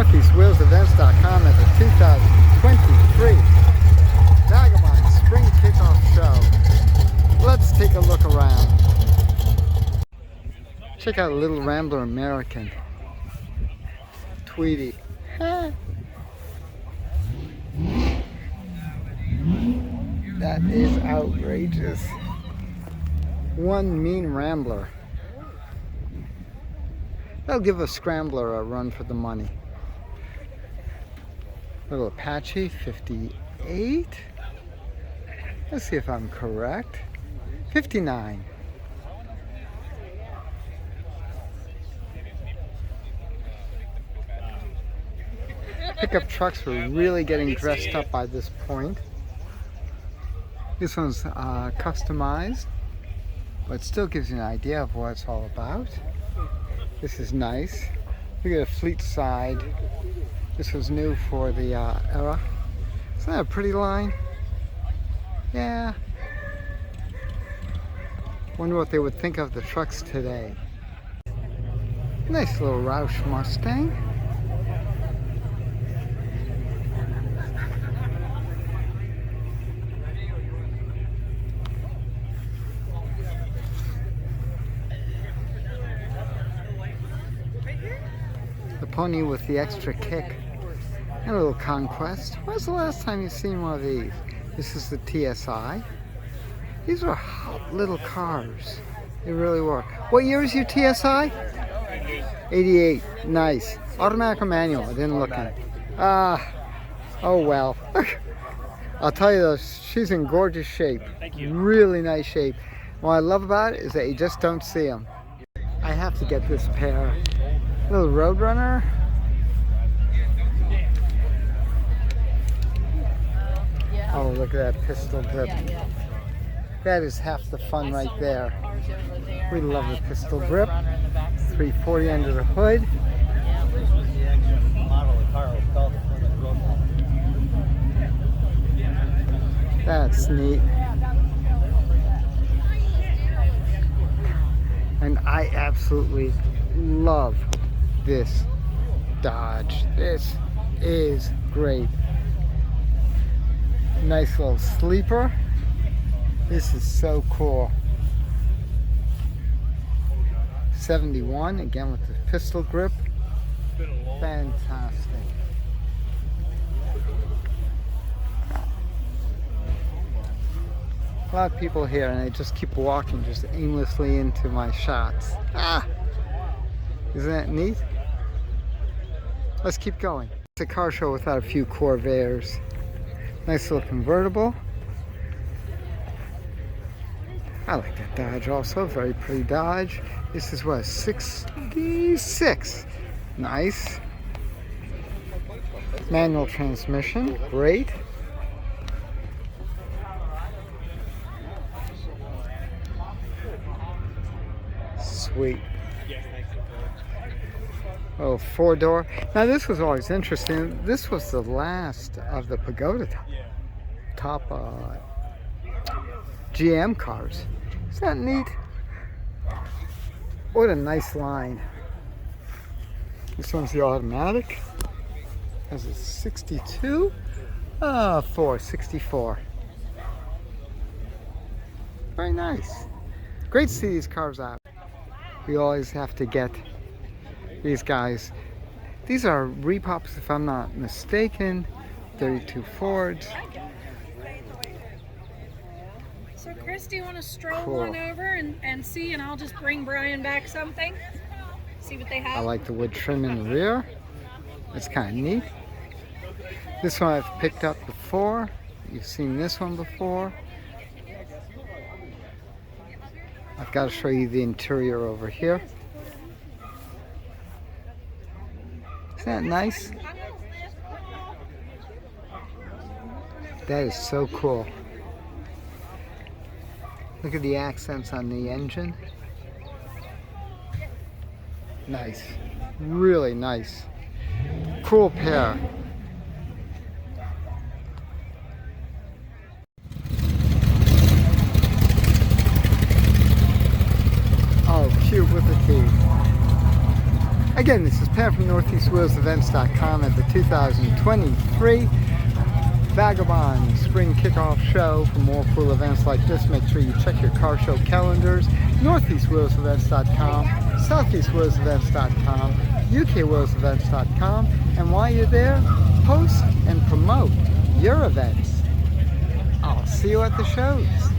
NortheastWheelsEvents.com at the 2023 Vagabonds Spring Kickoff Show. Let's take a look around. Check out a little Rambler American. Tweety. That is outrageous. One mean Rambler. That'll give a Scrambler a run for the money. Little Apache 58. Let's see if I'm correct. 59. Pickup trucks were really getting dressed up by this point. This one's customized, but still gives you an idea of what it's all about. This is nice. Look at the fleet side. This was new for the era. Isn't that a pretty line? Yeah. Wonder what they would think of the trucks today. Nice little Roush Mustang. The pony with the extra kick. And a little Conquest. When's the last time you've seen one of these? This is the TSI. These are hot little cars. They really were. What year is your TSI? 88. Nice. Automatic or manual? I didn't look in. Oh well. I'll tell you though, she's in gorgeous shape. Thank you. Really nice shape. What I love about it is that you just don't see them. I have to get this pair. Little Roadrunner. Oh, look at that pistol grip. That is half the fun right there. We love the pistol grip. 340 under the hood. That's neat. And I absolutely love this Dodge. This is great. Nice little sleeper. This is so cool. 71, again with the pistol grip. Fantastic. A lot of people here and they just keep walking just aimlessly into my shots. Isn't that neat? Let's keep going. It's a car show without a few Corvairs. Nice little convertible. I like that Dodge also. Very pretty Dodge. This is what, 66. Nice. Manual transmission. Great. Sweet. Oh, 4-door. Now this was always interesting. This was the last of the Pagoda top GM cars. Is that neat? What a nice line. This one's the automatic. Has a 62. 464. Very nice. Great to see these cars out. We always have to get these guys. These are repops, if I'm not mistaken. 32 Fords. So Chris, do you want to stroll on over and see, and I'll just bring Brian back something? See what they have? I like the wood trim in the rear. It's kind of neat. This one I've picked up before. You've seen this one before. I've got to show you the interior over here. Isn't that nice? That is so cool. Look at the accents on the engine. Nice. Really nice. Cool pair. Oh, cute with the key. Again, this is Pam from NortheastWheelsEvents.com at the 2023 Vagabonds Spring Kickoff Show. For more cool events like this, make sure you check your car show calendars. NortheastWheelsEvents.com, SoutheastWheelsEvents.com, UKWheelsEvents.com, and while you're there, post and promote your events. I'll see you at the shows.